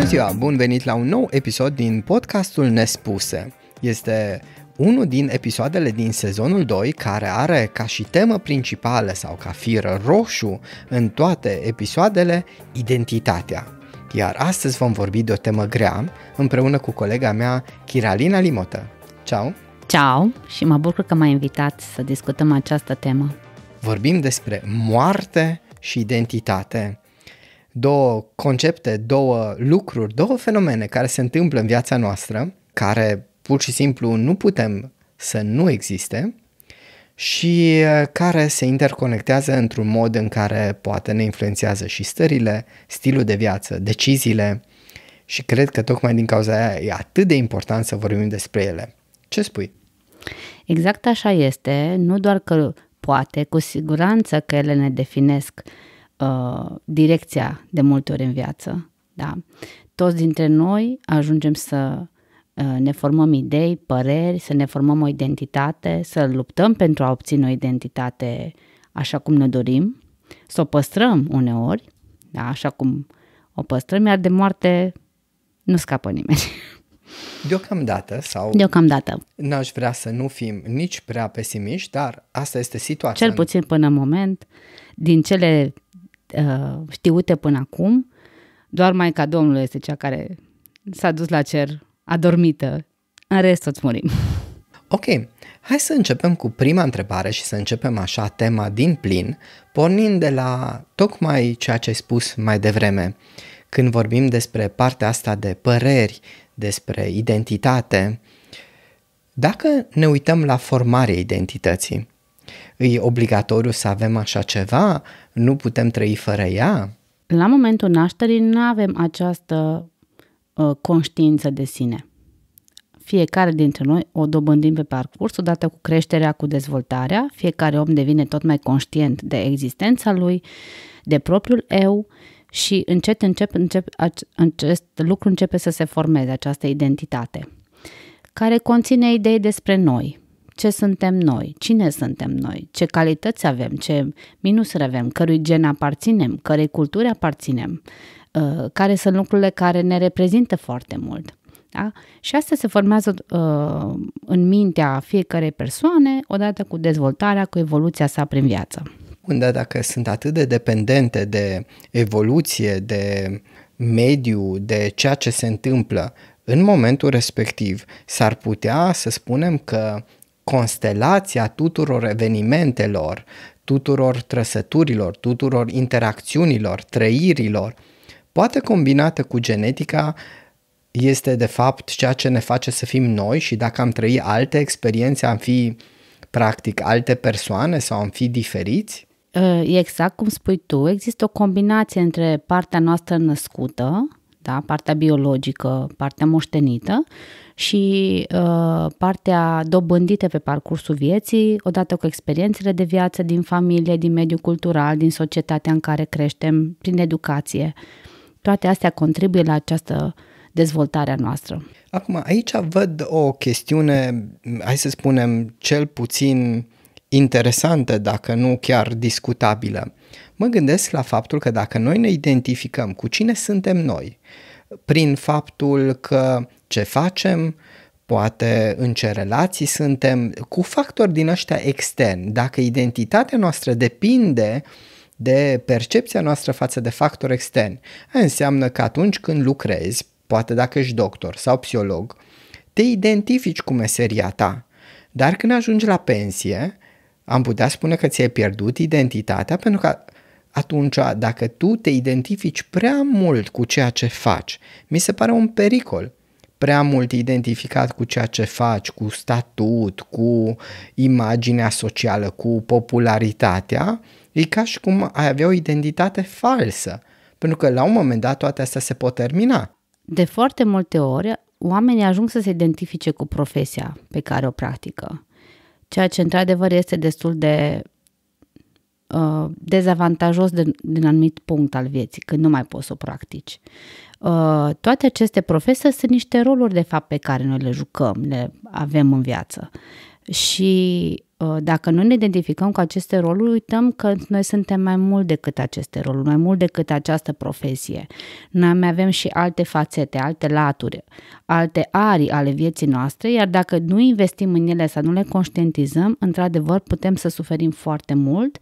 Bună ziua! Bun venit la un nou episod din podcastul Nespuse. Este unul din episoadele din sezonul 2 care are ca și temă principală sau ca fir roșu în toate episoadele identitatea. Iar astăzi vom vorbi de o temă grea împreună cu colega mea Chiralina Limotă. Ciao! Ciao și mă bucur că m-ai invitat să discutăm această temă. Vorbim despre moarte și identitate. Două concepte, două lucruri, două fenomene care se întâmplă în viața noastră, care pur și simplu nu putem să nu existe și care se interconectează într-un mod în care poate ne influențează și stările, stilul de viață, deciziile și cred că tocmai din cauza aia e atât de important să vorbim despre ele. Ce spui? Exact așa este, nu doar că poate, cu siguranță că ele ne definesc direcția de multe ori în viață. Da? Toți dintre noi ajungem să ne formăm idei, păreri, să ne formăm o identitate, să luptăm pentru a obține o identitate așa cum ne dorim, să o păstrăm uneori, da? Așa cum o păstrăm, iar de moarte nu scapă nimeni. Deocamdată n-aș vrea să nu fim nici prea pesimiști, dar asta este situația. Cel puțin până în moment, din cele știute până acum, doar Maica Domnului este cea care s-a dus la cer adormită, în rest toți murim. Ok, hai să începem cu prima întrebare și să începem așa tema din plin, pornind de la tocmai ceea ce ai spus mai devreme. Când vorbim despre partea asta de păreri, despre identitate, dacă ne uităm la formarea identității, e obligatoriu să avem așa ceva? Nu putem trăi fără ea? La momentul nașterii nu avem această conștiință de sine. Fiecare dintre noi o dobândim pe parcurs, odată cu creșterea, cu dezvoltarea. Fiecare om devine tot mai conștient de existența lui, de propriul eu și încet acest lucru începe să se formeze, această identitate, care conține idei despre noi. Ce suntem noi, cine suntem noi, ce calități avem, ce minusuri avem, cărui gen aparținem, cărei culturi aparținem, care sunt lucrurile care ne reprezintă foarte mult. Da? Și asta se formează în mintea fiecărei persoane, odată cu dezvoltarea, cu evoluția sa prin viață. Unde dacă sunt atât de dependente de evoluție, de mediu, de ceea ce se întâmplă în momentul respectiv, s-ar putea să spunem că constelația tuturor evenimentelor, tuturor trăsăturilor, tuturor interacțiunilor, trăirilor, poate combinată cu genetica, este de fapt ceea ce ne face să fim noi și dacă am trăit alte experiențe, am fi practic alte persoane sau am fi diferiți? Exact cum spui tu, există o combinație între partea noastră născută, da, partea biologică, partea moștenită și partea dobândită pe parcursul vieții, odată cu experiențele de viață din familie, din mediul cultural, din societatea în care creștem, prin educație. Toate astea contribuie la această dezvoltare a noastră. Acum, aici văd o chestiune, hai să spunem, cel puțin interesantă, dacă nu chiar discutabilă. Mă gândesc la faptul că dacă noi ne identificăm cu cine suntem noi, prin faptul că ce facem, poate în ce relații suntem, cu factori din ăștia externi, dacă identitatea noastră depinde de percepția noastră față de factori externi, înseamnă că atunci când lucrezi, poate dacă ești doctor sau psiholog, te identifici cu meseria ta, dar când ajungi la pensie, am putea spune că ți-ai pierdut identitatea pentru că atunci, dacă tu te identifici prea mult cu ceea ce faci, mi se pare un pericol. Prea mult identificat cu ceea ce faci, cu statut, cu imaginea socială, cu popularitatea, e ca și cum ai avea o identitate falsă, pentru că la un moment dat toate astea se pot termina. De foarte multe ori, oamenii ajung să se identifice cu profesia pe care o practică, ceea ce într-adevăr este destul de dezavantajos din anumit punct al vieții, când nu mai poți să o practici. Toate aceste profesii sunt niște roluri de fapt pe care noi le jucăm, le avem în viață și dacă noi ne identificăm cu aceste roluri, uităm că noi suntem mai mult decât aceste roluri, mai mult decât această profesie. Noi mai avem și alte fațete, alte laturi, alte arii ale vieții noastre, iar dacă nu investim în ele sau nu le conștientizăm, într-adevăr putem să suferim foarte mult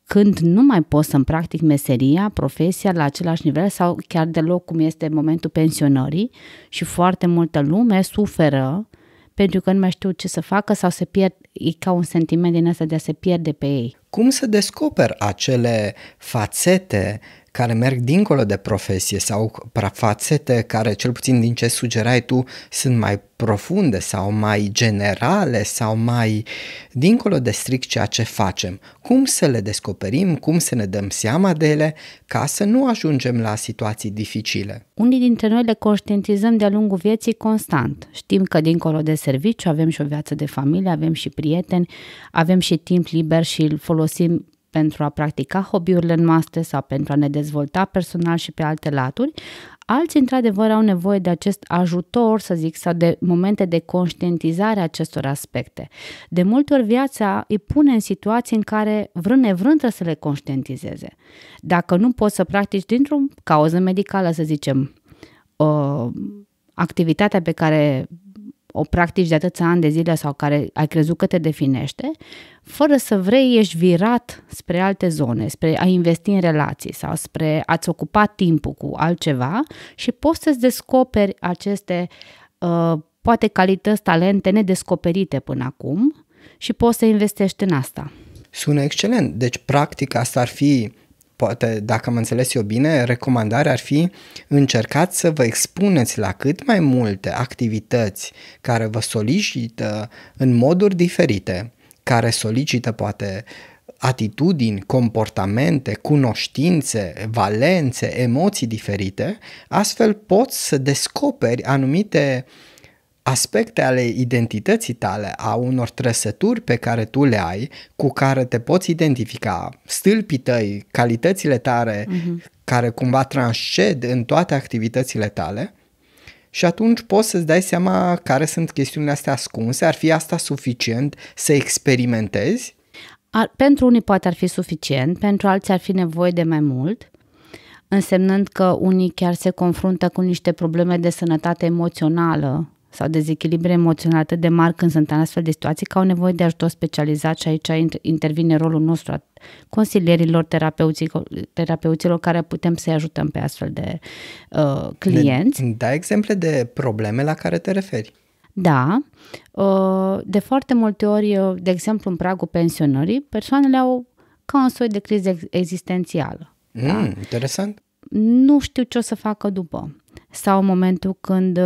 când nu mai pot să-mi practic meseria, profesia la același nivel sau chiar deloc, cum este momentul pensionării, și foarte multă lume suferă pentru că nu mai știu ce să facă sau se pierd, e ca un sentiment din ăsta de a se pierde pe ei. Cum să descoperi acele fațete care merg dincolo de profesie sau fațete care, cel puțin din ce sugerai tu, sunt mai profunde sau mai generale sau mai dincolo de strict ceea ce facem? Cum să le descoperim, cum să ne dăm seama de ele ca să nu ajungem la situații dificile? Unii dintre noi le conștientizăm de-a lungul vieții constant. Știm că dincolo de serviciu avem și o viață de familie, avem și prieteni, avem și timp liber și îl folosim pentru a practica hobby-urile noastre sau pentru a ne dezvolta personal și pe alte laturi. Alții, într-adevăr, au nevoie de acest ajutor, să zic, sau de momente de conștientizare a acestor aspecte. De multe ori viața îi pune în situații în care, vrând nevrând, trebuie să le conștientizeze. Dacă nu poți să practici dintr-o cauză medicală, să zicem, activitatea pe care o practici de atâția ani de zile sau care ai crezut că te definește, fără să vrei ești virat spre alte zone, spre a investi în relații sau spre a-ți ocupa timpul cu altceva și poți să-ți descoperi aceste poate calități, talente nedescoperite până acum și poți să investești în asta. Sună excelent. Deci, practic, asta ar fi, poate, dacă am înțeles eu bine, recomandarea ar fi încercați să vă expuneți la cât mai multe activități care vă solicită în moduri diferite, care solicită poate atitudini, comportamente, cunoștințe, valențe, emoții diferite, astfel poți să descoperi anumite aspecte ale identității tale, a unor trăsături pe care tu le ai, cu care te poți identifica, stâlpii tăi, calitățile tale, care cumva transced în toate activitățile tale, și atunci poți să-ți dai seama care sunt chestiunile astea ascunse. Ar fi asta suficient să experimentezi? Pentru unii poate ar fi suficient, pentru alții ar fi nevoie de mai mult, însemnând că unii chiar se confruntă cu niște probleme de sănătate emoțională sau dezechilibre emoționale atât de mari când sunt în astfel de situații, că au nevoie de ajutor specializat, și aici intervine rolul nostru a consilierilor, terapeuților care putem să-i ajutăm pe astfel de clienți. Da exemple de probleme la care te referi? Da, de foarte multe ori, de exemplu în pragul pensionării, persoanele au ca un soi de criză existențială. Da? Interesant. Nu știu ce o să facă după. Sau în momentul când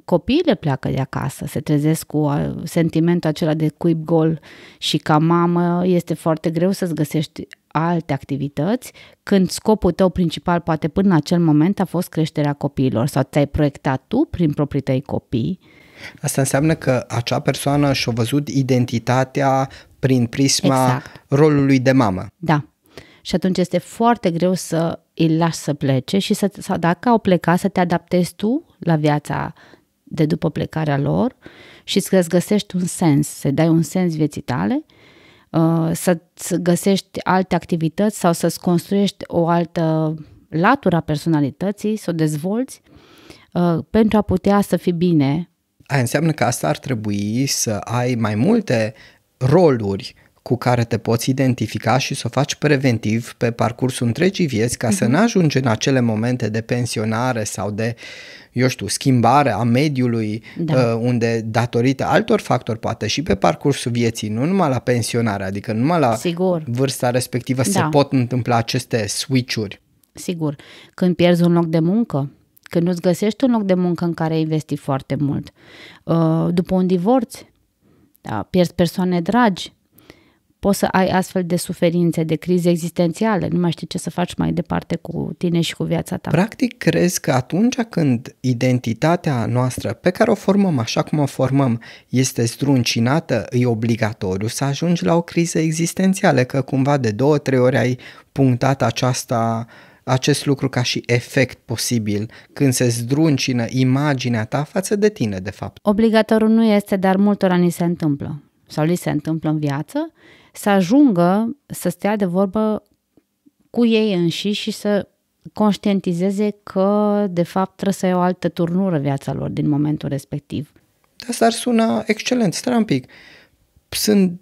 copiii pleacă de acasă, se trezesc cu sentimentul acela de cuib gol și ca mamă este foarte greu să-ți găsești alte activități, când scopul tău principal, poate până în acel moment, a fost creșterea copiilor sau ți-ai proiectat tu prin proprii tăi copii. Asta înseamnă că acea persoană și-a văzut identitatea prin prisma rolului de mamă. Da. Și atunci este foarte greu să îi lași să plece și sau dacă au plecat, să te adaptezi tu la viața de după plecarea lor și să-ți găsești un sens, să dai un sens vieții tale, să găsești alte activități sau să-ți construiești o altă latură a personalității, să o dezvolți pentru a putea să fii bine. Aia înseamnă că asta ar trebui să ai mai multe roluri cu care te poți identifica și să o faci preventiv pe parcursul întregii vieți, ca să nu ajungi în acele momente de pensionare sau de, eu știu, schimbare a mediului, unde datorită altor factori, poate și pe parcursul vieții, nu numai la pensionare, adică numai la vârsta respectivă se pot întâmpla aceste switch-uri. Sigur. Când pierzi un loc de muncă, când nu-ți găsești un loc de muncă în care ai investit foarte mult, după un divorț, pierzi persoane dragi, poți să ai astfel de suferințe, de crize existențiale, nu mai știi ce să faci mai departe cu tine și cu viața ta. Practic, crezi că atunci când identitatea noastră pe care o formăm așa cum o formăm este zdruncinată, e obligatoriu să ajungi la o criză existențială, că cumva de 2-3 ori ai punctat acest lucru ca și efect posibil când se zdruncină imaginea ta față de tine, de fapt. Obligatoriu nu este, dar multora ni se întâmplă. sau li se întâmplă în viață, să ajungă să stea de vorbă cu ei înșiși și să conștientizeze că, de fapt, trebuie să ia o altă turnură viața lor din momentul respectiv. Asta ar suna excelent. Stai un pic. Sunt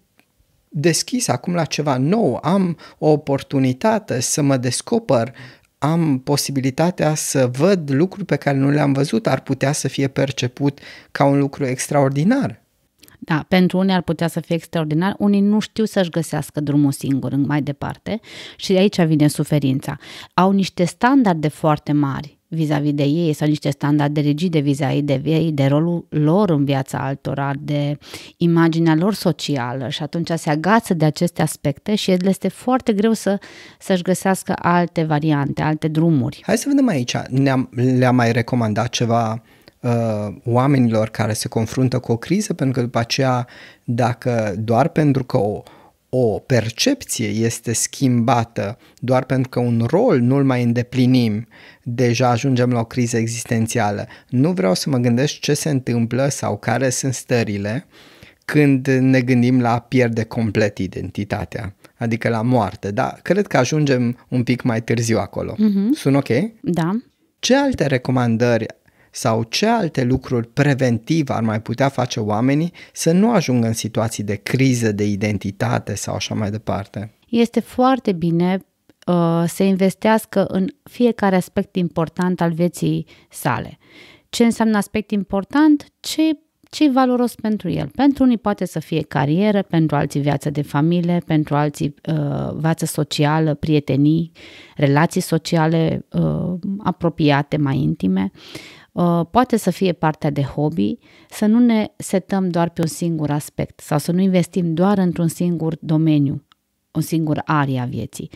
deschis acum la ceva nou, am o oportunitate să mă descoper, am posibilitatea să văd lucruri pe care nu le-am văzut, ar putea să fie perceput ca un lucru extraordinar. Da, pentru unii ar putea să fie extraordinar, unii nu știu să-și găsească drumul singur mai departe și de aici vine suferința. Au niște standarde foarte mari vis-a-vis de ei sau niște standarde rigide vis-a-vis de ei, de rolul lor în viața altora, de imaginea lor socială și atunci se agață de aceste aspecte și le este foarte greu să-și găsească alte variante, alte drumuri. Hai să vedem aici, le-am mai recomandat ceva oamenilor care se confruntă cu o criză, pentru că după aceea, dacă doar pentru că o percepție este schimbată, doar pentru că un rol nu-l mai îndeplinim, deja ajungem la o criză existențială. Nu vreau să mă gândesc ce se întâmplă sau care sunt stările când ne gândim la a pierde complet identitatea, adică la moarte, dar cred că ajungem un pic mai târziu acolo. Sună ok? Da. Ce alte recomandări sau ce alte lucruri preventive ar mai putea face oamenii să nu ajungă în situații de criză de identitate sau așa mai departe? Este foarte bine să investească în fiecare aspect important al vieții sale. Ce înseamnă aspect important? Ce e valoros pentru el? Pentru unii poate să fie carieră, pentru alții viață de familie, pentru alții viață socială, prietenii, relații sociale apropiate, mai intime. Poate să fie partea de hobby, să nu ne setăm doar pe un singur aspect sau să nu investim doar într-un singur domeniu, o singură arie a vieții.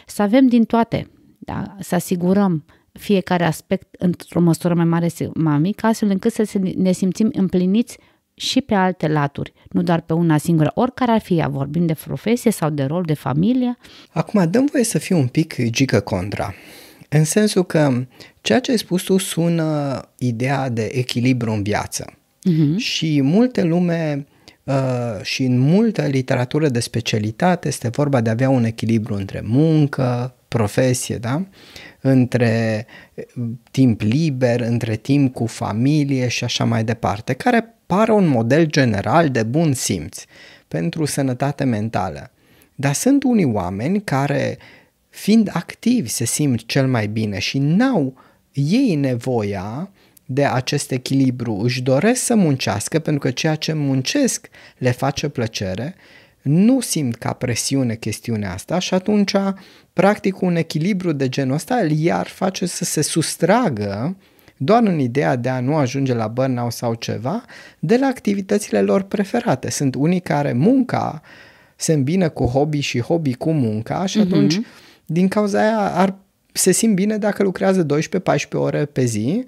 Să avem din toate, da? Să asigurăm fiecare aspect într-o măsură mai mare, mai mică, astfel încât să ne simțim împliniți și pe alte laturi, nu doar pe una singură, oricare ar fi ea, vorbim de profesie sau de rol, de familie. Acum, dăm voie să fiu un pic gică contra, în sensul că ceea ce ai spus tu sună ideea de echilibru în viață. Și multe lume și în multă literatură de specialitate este vorba de a avea un echilibru între muncă, profesie, da? Între timp liber, între timp cu familie și așa mai departe, care pare un model general de bun simț pentru sănătate mentală. Dar sunt unii oameni care, fiind activi, se simt cel mai bine și n-au ei nevoia de acest echilibru, își doresc să muncească pentru că ceea ce muncesc le face plăcere, nu simt ca presiune chestiunea asta și atunci practic un echilibru de genul ăsta iar face să se sustragă doar în ideea de a nu ajunge la burnout sau ceva de la activitățile lor preferate. Sunt unii care munca se îmbină cu hobby și hobby cu munca și atunci din cauza aia se simt bine dacă lucrează 12-14 ore pe zi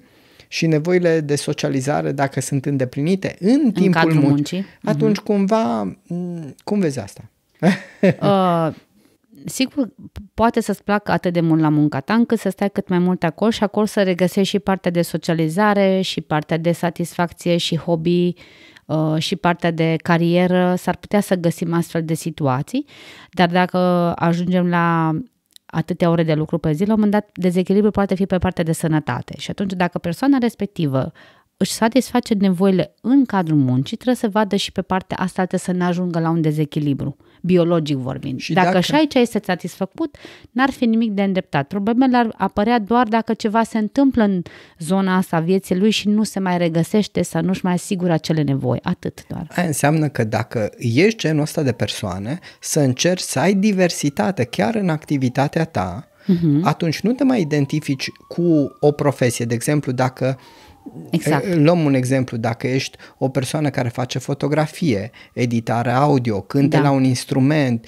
și nevoile de socializare, dacă sunt îndeplinite în timpul muncii, atunci cumva, cum vezi asta? Sigur, poate să-ți placă atât de mult la munca ta, încât să stai cât mai mult acolo și acolo să regăsești și partea de socializare, și partea de satisfacție, și hobby, și partea de carieră. S-ar putea să găsim astfel de situații, dar dacă ajungem la atâtea ore de lucru pe zi, la un moment dat dezechilibru poate fi pe partea de sănătate. Și atunci dacă persoana respectivă își satisface nevoile în cadrul muncii, trebuie să vadă și pe partea asta să ne ajungă la un dezechilibru, biologic vorbind. Și dacă și aici este satisfăcut, n-ar fi nimic de îndreptat. Problemele ar apărea doar dacă ceva se întâmplă în zona asta a vieții lui și nu se mai regăsește sau nu-și mai asigură acele nevoi. Atât doar. Aia înseamnă că dacă ești genul ăsta de persoane, să încerci să ai diversitate chiar în activitatea ta, atunci nu te mai identifici cu o profesie. De exemplu, dacă luăm un exemplu, dacă ești o persoană care face fotografie, editare audio, cântă la un instrument,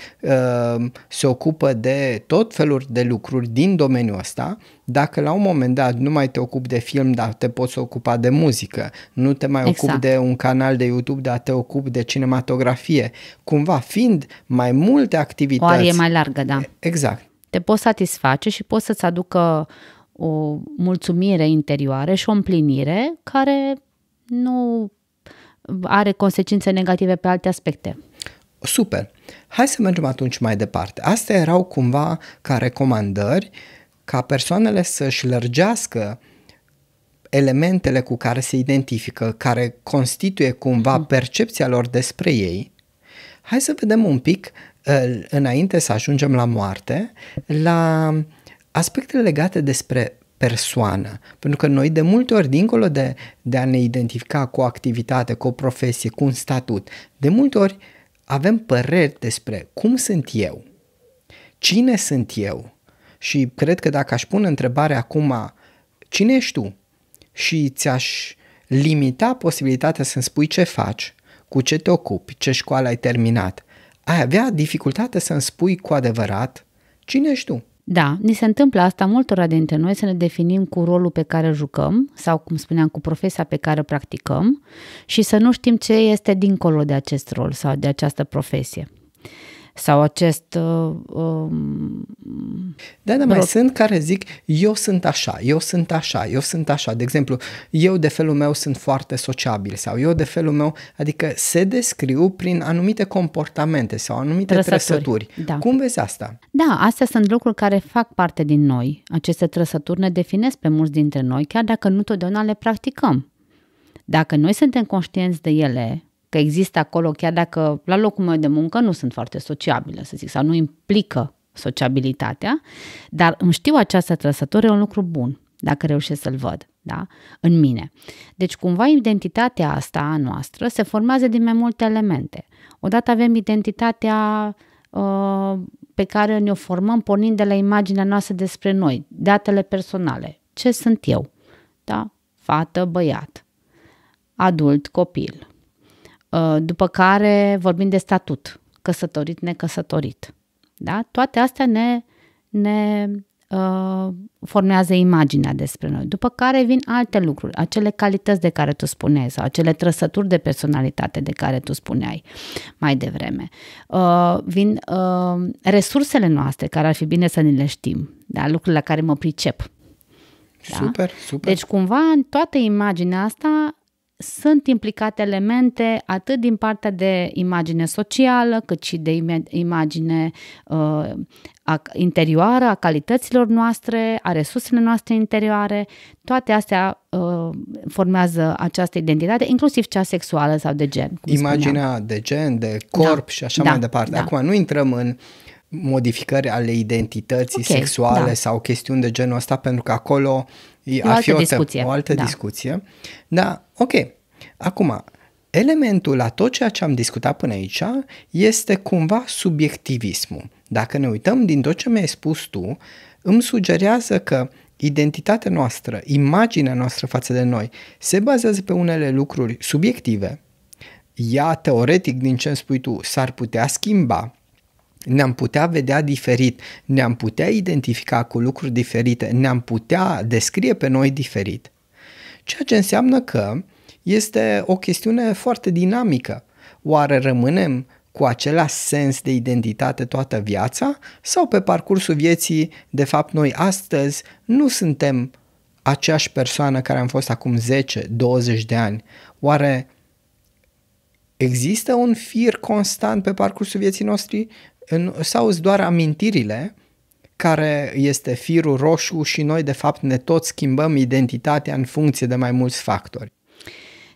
se ocupă de tot felul de lucruri din domeniul ăsta, dacă la un moment dat nu mai te ocupi de film, dar te poți ocupa de muzică, nu te mai ocupi de un canal de YouTube, dar te ocupi de cinematografie, cumva fiind mai multe activități. O arie mai largă, da. Exact. Te poți satisface și poți să-ți aducă o mulțumire interioară și o împlinire care nu are consecințe negative pe alte aspecte. Super! Hai să mergem atunci mai departe. Astea erau cumva ca recomandări ca persoanele să-și lărgească elementele cu care se identifică, care constituie cumva percepția lor despre ei. Hai să vedem un pic, înainte să ajungem la moarte, la aspectele legate despre persoană. Pentru că noi de multe ori, dincolo de a ne identifica cu o activitate, cu o profesie, cu un statut, de multe ori avem păreri despre cum sunt eu, cine sunt eu. Și cred că dacă aș pune întrebarea acum, cine ești tu? Și ți-aș limita posibilitatea să-mi spui ce faci, cu ce te ocupi, ce școală ai terminat, ai avea dificultate să-mi spui cu adevărat cine ești tu. Da, ni se întâmplă asta multora dintre noi, să ne definim cu rolul pe care îl jucăm sau, cum spuneam, cu profesia pe care o practicăm și să nu știm ce este dincolo de acest rol sau de această profesie. Sau acest... Da, mai sunt care zic, eu sunt așa, eu sunt așa, eu sunt așa. De exemplu, eu de felul meu sunt foarte sociabil sau eu de felul meu, adică se descriu prin anumite comportamente sau anumite trăsături. Da. Cum vezi asta? Da, astea sunt lucruri care fac parte din noi. Aceste trăsături ne definesc pe mulți dintre noi, chiar dacă nu totdeauna le practicăm. Dacă noi suntem conștienți de ele, că există acolo, chiar dacă la locul meu de muncă nu sunt foarte sociabilă, să zic, sau nu implică sociabilitatea, dar îmi știu această trăsătură, e un lucru bun, dacă reușesc să-l văd, da? În mine. Deci, cumva, identitatea asta a noastră se formează din mai multe elemente. Odată avem identitatea pe care ne-o formăm pornind de la imaginea noastră despre noi, datele personale. Ce sunt eu? Da? Fată, băiat, adult, copil. După care vorbim de statut, căsătorit, necăsătorit. Da? Toate astea ne formează imaginea despre noi. După care vin alte lucruri, acele calități de care tu spuneai sau acele trăsături de personalitate de care tu spuneai mai devreme. Vin resursele noastre, care ar fi bine să ni le știm, da? Lucrurile la care mă pricep. Da? Super. Deci cumva în toată imaginea asta sunt implicate elemente atât din partea de imagine socială, cât și de imagine interioară, a calităților noastre, a resurselor noastre interioare. Toate astea formează această identitate, inclusiv cea sexuală sau de gen. Imaginea de gen, de corp și așa mai departe. Da. Acum nu intrăm în modificări ale identității sexuale sau chestiuni de genul ăsta, pentru că acolo ar fi o altă discuție. Da, ok. Acum, elementul la tot ceea ce am discutat până aici este cumva subiectivismul. Dacă ne uităm din tot ce mi-ai spus tu, îmi sugerează că identitatea noastră, imaginea noastră față de noi, se bazează pe unele lucruri subiective. Ea, teoretic, din ce îmi spui tu, s-ar putea schimba, ne-am putea vedea diferit, ne-am putea identifica cu lucruri diferite, ne-am putea descrie pe noi diferit. Ceea ce înseamnă că este o chestiune foarte dinamică. Oare rămânem cu același sens de identitate toată viața sau pe parcursul vieții, de fapt, noi astăzi nu suntem aceeași persoană care am fost acum 10-20 de ani? Oare există un fir constant pe parcursul vieții noastre sau sunt doar amintirile care este firul roșu și noi de fapt ne tot schimbăm identitatea în funcție de mai mulți factori?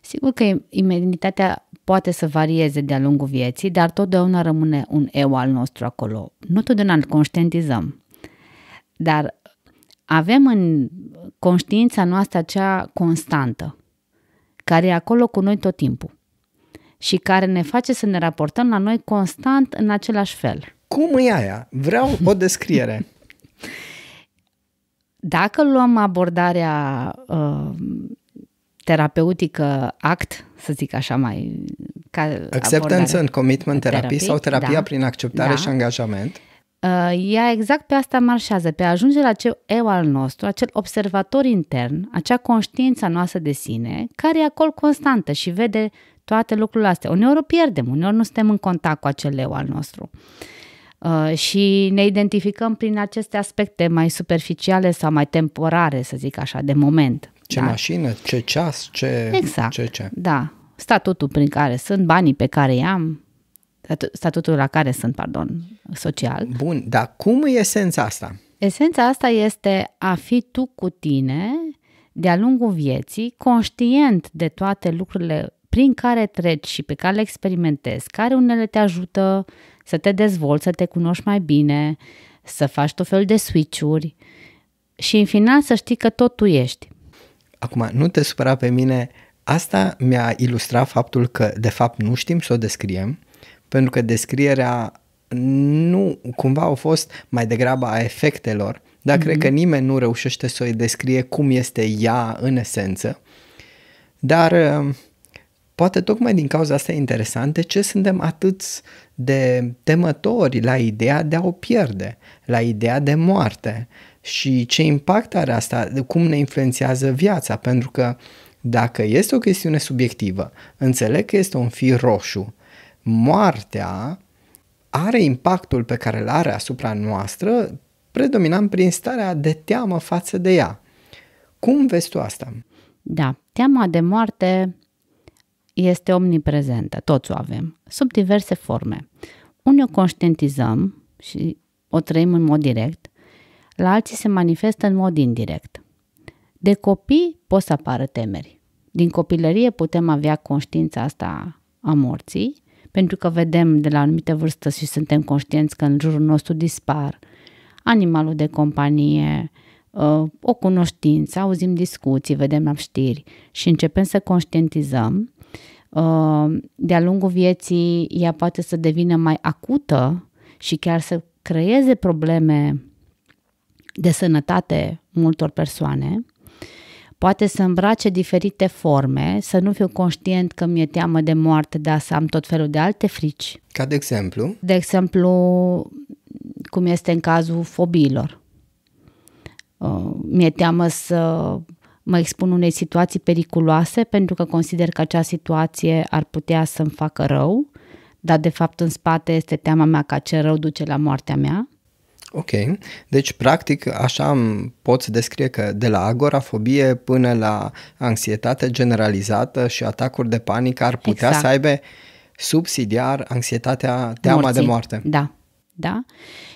Sigur că identitatea poate să varieze de-a lungul vieții, dar totdeauna rămâne un eu al nostru acolo. Nu totdeauna îl conștientizăm, dar avem în conștiința noastră acea constantă, care e acolo cu noi tot timpul și care ne face să ne raportăm la noi constant în același fel. Cum e aia? Vreau o descriere. Dacă luăm abordarea terapeutică ACT, să zic așa mai... Acceptance and Commitment Therapy sau terapia prin acceptare și angajament. Ea exact pe asta marșează, pe a ajunge la acel eu al nostru, acel observator intern, acea conștiință noastră de sine, care e acolo constantă și vede toate lucrurile astea. Uneori o pierdem, uneori nu suntem în contact cu acel eu al nostru. Și ne identificăm prin aceste aspecte mai superficiale sau mai temporare, să zic așa, de moment. Ce mașină, ce ceas, ce... Exact, ce. Da. statutul prin care sunt, banii pe care i-am, statutul la care sunt, social. Bun, dar cum e esența asta? Esența asta este a fi tu cu tine de-a lungul vieții, conștient de toate lucrurile prin care treci și pe care le experimentezi, care unele te ajută să te dezvolți, să te cunoști mai bine, să faci tot felul de switch-uri și în final să știi că tot tu ești. Acum, nu te supăra pe mine, asta mi-a ilustrat faptul că de fapt nu știm să o descriem, pentru că descrierea nu, cumva au fost mai degrabă a efectelor, dar cred că nimeni nu reușește să o descrie cum este ea în esență. Dar poate tocmai din cauza asta e interesant de ce suntem atât de temători la ideea de a o pierde, la ideea de moarte și ce impact are asta, cum ne influențează viața, pentru că dacă este o chestiune subiectivă, înțeleg că este un fir roșu, moartea are impactul pe care îl are asupra noastră predominant prin starea de teamă față de ea. Cum vezi tu asta? Da, teama de moarte este omniprezentă, toți o avem, sub diverse forme. Unii o conștientizăm și o trăim în mod direct, la alții se manifestă în mod indirect. De copii pot să apară temeri. Din copilărie putem avea conștiința asta a morții, pentru că vedem de la o anumită vârstă și suntem conștienți că în jurul nostru dispar animalul de companie, o cunoștință, auzim discuții, vedem la știri și începem să conștientizăm. De-a lungul vieții ea poate să devină mai acută și chiar să creeze probleme de sănătate multor persoane. Poate să îmbrace diferite forme, să nu fiu conștient că mi-e teamă de moarte, dar să am tot felul de alte frici. Ca de exemplu? De exemplu, cum este în cazul fobiilor. Mi-e teamă să mă expun unei situații periculoase pentru că consider că acea situație ar putea să-mi facă rău, dar de fapt în spate este teama mea că acel rău duce la moartea mea. Ok, deci practic așa poți descrie că de la agorafobie până la anxietate generalizată și atacuri de panică ar putea să aibă subsidiar anxietatea, teama de moarte. Da.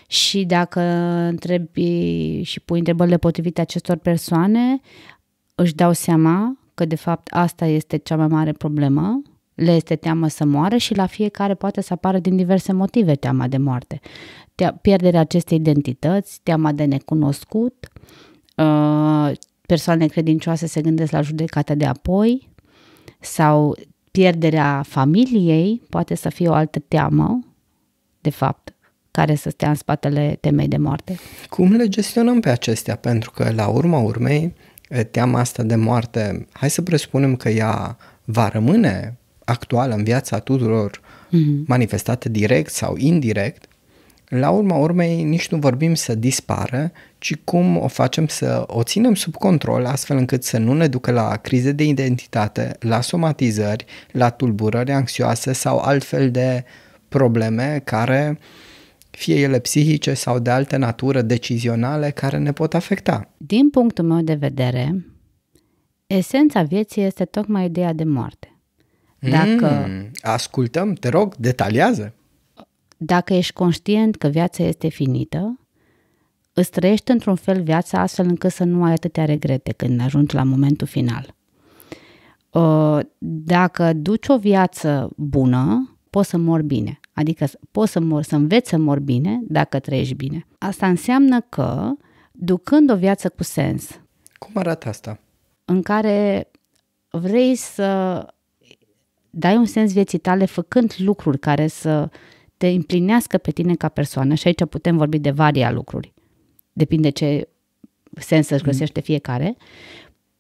Și dacă întrebi și pui întrebările potrivite acestor persoane, își dau seama că de fapt asta este cea mai mare problemă, le este teamă să moară și la fiecare poate să apară din diverse motive teama de moarte. Pierderea acestei identități, teama de necunoscut, persoane credincioase se gândesc la judecata de apoi sau pierderea familiei poate să fie o altă teamă, de fapt, care să stea în spatele temei de moarte. Cum le gestionăm pe acestea? Pentru că la urma urmei, teama asta de moarte, hai să presupunem că ea va rămâne actuală în viața tuturor, manifestată direct sau indirect, la urma urmei nici nu vorbim să dispară, ci cum o facem să o ținem sub control astfel încât să nu ne ducă la crize de identitate, la somatizări, la tulburări anxioase sau altfel de probleme care, fie ele psihice sau de altă natură decizionale, care ne pot afecta. Din punctul meu de vedere, esența vieții este tocmai ideea de moarte. Dacă ascultăm, te rog, detaliază. Dacă ești conștient că viața este finită, îți trăiești într-un fel viața astfel încât să nu ai atâtea regrete când ajungi la momentul final. Dacă duci o viață bună, poți să mori bine. Adică poți să înveți să mori bine dacă trăiești bine. Asta înseamnă că, ducând o viață cu sens... Cum arată asta? În care vrei să dai un sens vieții tale făcând lucruri care să te împlinească pe tine ca persoană, și aici putem vorbi de varia lucruri, depinde ce sens își găsește fiecare,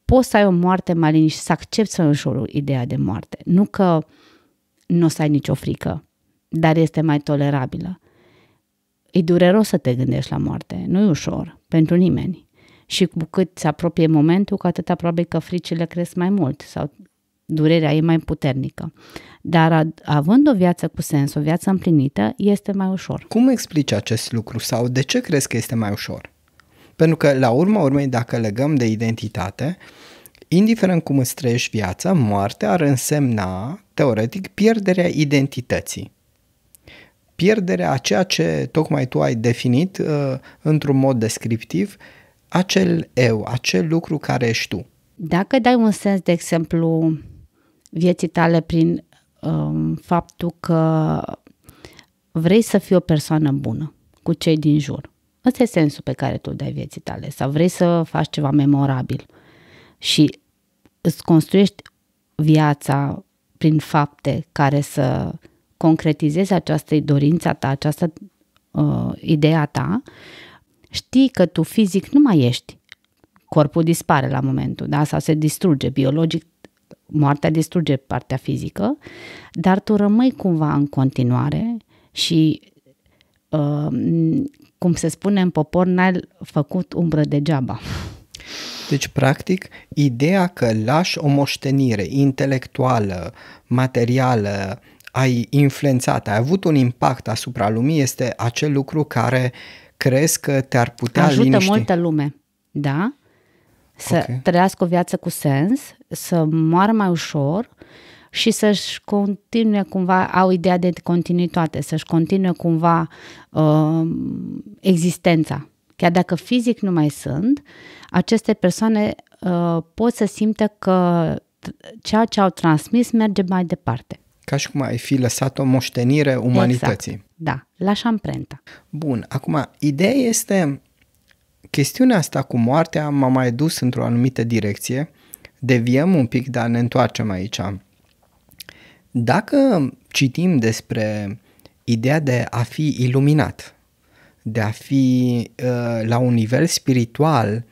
poți să ai o moarte mai liniștită, să accepti ușor ideea de moarte. Nu că nu o să ai nicio frică, dar este mai tolerabilă. E dureros să te gândești la moarte, nu e ușor pentru nimeni. Și cu cât se apropie momentul, cu atât probabil că fricile cresc mai mult sau durerea e mai puternică. Dar având o viață cu sens, o viață împlinită, este mai ușor. Cum explici acest lucru sau de ce crezi că este mai ușor? Pentru că la urma urmei, dacă legăm de identitate, Indiferent cum îți trăiești viața, moartea ar însemna, teoretic, pierderea identității. Pierderea a ceea ce tocmai tu ai definit într-un mod descriptiv, acel eu, acel lucru care ești tu. Dacă dai un sens, de exemplu, vieții tale prin faptul că vrei să fii o persoană bună cu cei din jur, ăsta e sensul pe care tu îl dai vieții tale, sau vrei să faci ceva memorabil și îți construiești viața prin fapte care să concretizeze această dorință ta, această ideea ta, știi că tu fizic nu mai ești. Corpul dispare la momentul, da? Sau se distruge biologic, moartea distruge partea fizică, dar tu rămâi cumva în continuare și, cum se spune în popor, n-ai făcut umbră degeaba. Deci, practic, ideea că lași o moștenire intelectuală, materială, ai influențat, ai avut un impact asupra lumii, este acel lucru care crezi că te-ar putea ajută liniști. multă lume, da? Să trăiască o viață cu sens, să moară mai ușor și să-și continue cumva, au ideea de continuitate, să-și continue cumva existența. Chiar dacă fizic nu mai sunt, aceste persoane pot să simtă că ceea ce au transmis merge mai departe. Ca și cum ai fi lăsat o moștenire umanității. Exact, da, lași amprenta. Bun, acum, ideea este, chestiunea asta cu moartea m-a mai dus într-o anumită direcție, deviem un pic, dar ne întoarcem aici. Dacă citim despre ideea de a fi iluminat, de a fi la un nivel spiritual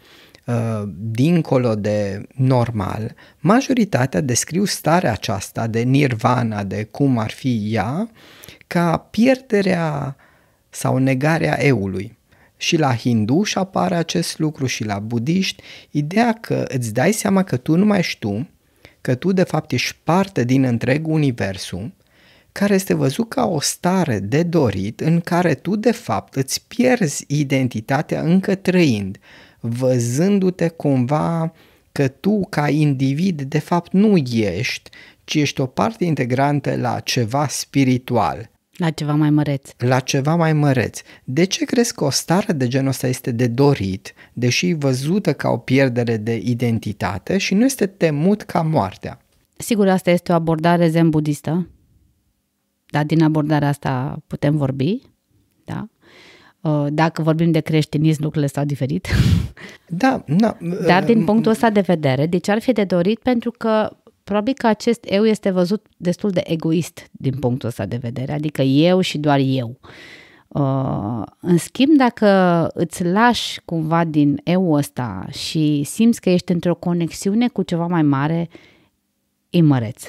dincolo de normal, majoritatea descriu starea aceasta de nirvana, de cum ar fi ea, ca pierderea sau negarea eului. Și la hinduși apare acest lucru și la budiști, ideea că îți dai seama că tu nu mai ești tu, că tu de fapt ești parte din întreg universul, care este văzut ca o stare de dorit în care tu de fapt îți pierzi identitatea încă trăind, văzându-te cumva că tu ca individ de fapt nu ești, ci ești o parte integrantă la ceva spiritual. La ceva mai măreț. La ceva mai măreț. De ce crezi că o stare de genul ăsta este de dorit, deși văzută ca o pierdere de identitate și nu este temut ca moartea? Sigur, asta este o abordare zen-budistă, dar din abordarea asta putem vorbi, da? Dacă vorbim de creștinism, lucrurile stau diferit. Da, dar din punctul ăsta de vedere, deci ar fi de dorit pentru că probabil că acest eu este văzut destul de egoist din punctul ăsta de vedere, adică eu și doar eu. În schimb, dacă îți lași cumva din eu ăsta și simți că ești într-o conexiune cu ceva mai mare, e măreț.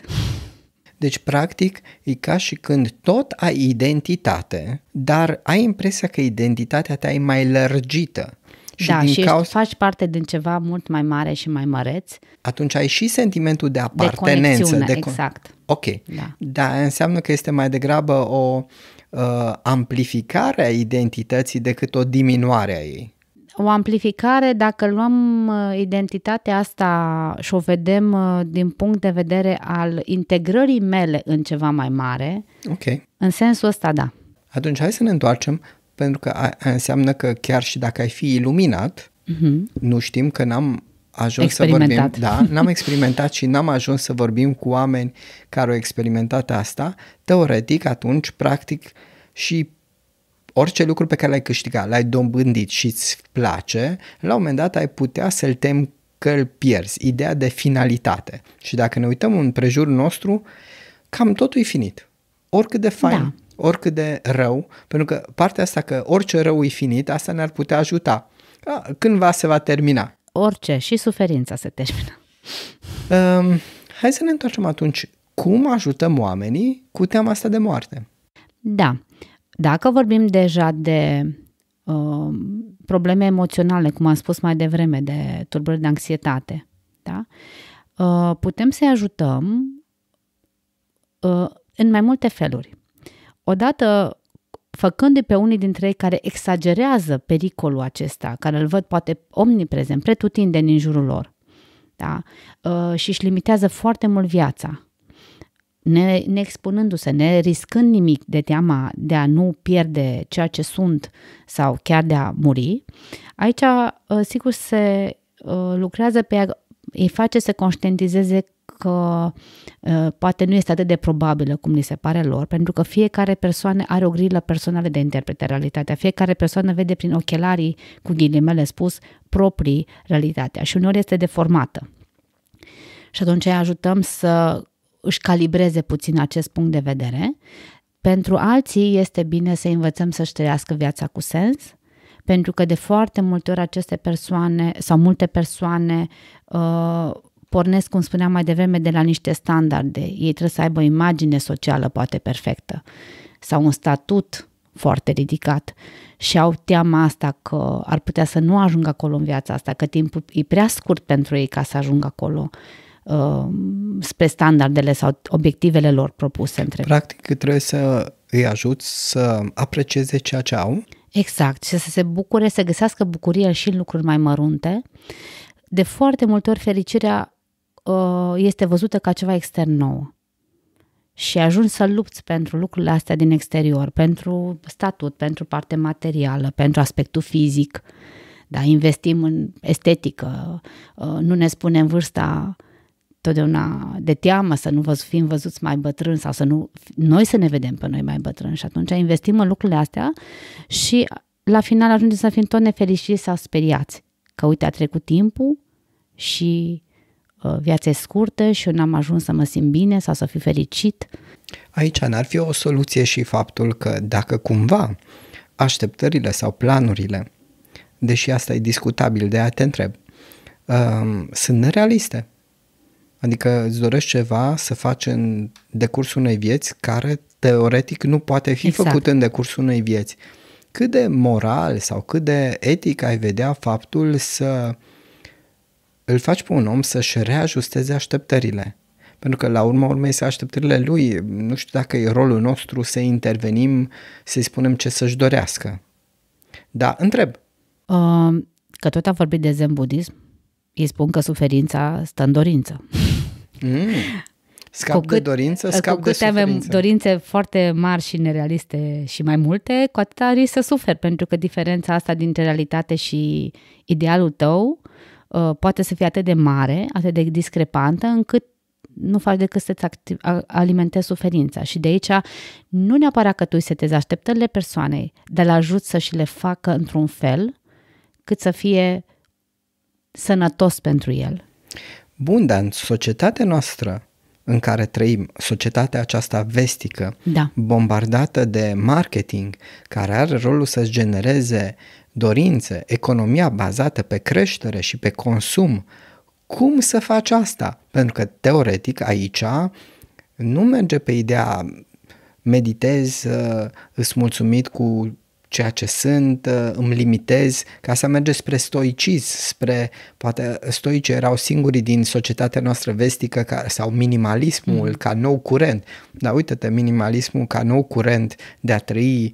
Deci, practic, e ca și când tot ai identitate, dar ai impresia că identitatea ta e mai lărgită. Și da, și faci parte din ceva mult mai mare și mai măreț. Atunci ai și sentimentul de apartenență. De conexiune, exact. Ok, da, înseamnă că este mai degrabă o amplificare a identității decât o diminuare a ei. O amplificare dacă luăm identitatea asta și o vedem din punct de vedere al integrării mele în ceva mai mare, în sensul ăsta, da. Atunci hai să ne întoarcem, pentru că înseamnă că chiar și dacă ai fi iluminat, nu știm că n-am ajuns să vorbim, n-am experimentat și n-am ajuns să vorbim cu oameni care au experimentat asta, teoretic atunci, practic, și orice lucru pe care l-ai câștigat, l-ai dobândit și îți place, la un moment dat ai putea să-l temi că îl pierzi, ideea de finalitate. Și dacă ne uităm în prejurul nostru, cam totul e finit. Oricât de fain, oricât de rău, pentru că partea asta că orice rău e finit, asta ne-ar putea ajuta. Cândva se va termina. Orice, și suferința se termină. Hai să ne întoarcem atunci. Cum ajutăm oamenii cu teama asta de moarte? Da. Dacă vorbim deja de probleme emoționale, cum am spus mai devreme, de tulburări de anxietate, da? Putem să-i ajutăm în mai multe feluri. Odată, făcându-i pe unii dintre ei care exagerează pericolul acesta, care îl văd poate omniprezent, pretutindeni în jurul lor, da? Și își limitează foarte mult viața, neexpunându-se, neriscând nimic de teama de a nu pierde ceea ce sunt sau chiar de a muri, aici sigur se lucrează pe ea, îi face să conștientizeze că poate nu este atât de probabilă cum li se pare lor, pentru că fiecare persoană are o grilă personală de interpretare realitatea, fiecare persoană vede prin ochelarii, cu ghilimele spus, proprii realitatea și uneori este deformată. Și atunci îi ajutăm să își calibreze puțin acest punct de vedere. Pentru alții este bine să învățăm să-și trăiască viața cu sens, pentru că de foarte multe ori aceste persoane sau multe persoane pornesc, cum spuneam mai devreme, de la niște standarde. Ei trebuie să aibă o imagine socială poate perfectă sau un statut foarte ridicat și au teama asta că ar putea să nu ajungă acolo în viața asta, că timpul e prea scurt pentru ei ca să ajungă acolo spre standardele sau obiectivele lor propuse. Practic trebuie să îi ajuți să aprecieze ceea ce au. Exact, și să se bucure, să găsească bucurie și în lucruri mai mărunte. De foarte multe ori fericirea este văzută ca ceva extern nou și ajungi să lupți pentru lucrurile astea din exterior, pentru statut, pentru parte materială, pentru aspectul fizic. Da, investim în estetică, nu ne spunem vârsta totdeauna de teamă să nu fim văzuți mai bătrâni sau să nu noi să ne vedem pe noi mai bătrâni și atunci investim în lucrurile astea și la final ajungem să fim tot nefericiți sau speriați că uite a trecut timpul și viața e scurtă și eu n-am ajuns să mă simt bine sau să fiu fericit. Aici n-ar fi o soluție și faptul că dacă cumva așteptările sau planurile, deși asta e discutabil, de a te întreb, sunt nerealiste. Adică îți dorești ceva să faci în decursul unei vieți care teoretic nu poate fi făcut în decursul unei vieți. Cât de moral sau cât de etic ai vedea faptul să îl faci pe un om să-și reajusteze așteptările? Pentru că la urma urmei sunt așteptările lui. Nu știu dacă e rolul nostru să intervenim, să-i spunem ce să-și dorească. Da, întreb. Că tot am vorbit de zen budism, îi spun că suferința stă în dorință. Scap de dorință, scap de suferință. Avem dorințe foarte mari și nerealiste și mai multe, cu atâta risc să suferi, pentru că diferența asta dintre realitate și idealul tău poate să fie atât de mare, atât de discrepantă, încât nu faci decât să-ți alimentezi suferința. Și de aici nu neapărat că tu îi setezi așteptările persoanei, dar le ajuți să și le facă într-un fel cât să fie sănătos pentru el. Bun, dar în societatea noastră în care trăim, societatea aceasta vestică, bombardată de marketing, care are rolul să-ți genereze dorințe, economia bazată pe creștere și pe consum, cum să faci asta? Pentru că, teoretic, aici nu merge pe ideea meditez, îs mulțumit cu ceea ce sunt, îmi limitez, ca să merge spre stoicism, poate stoicii erau singurii din societatea noastră vestică sau minimalismul ca nou curent. Dar uite-te, minimalismul ca nou curent de a trăi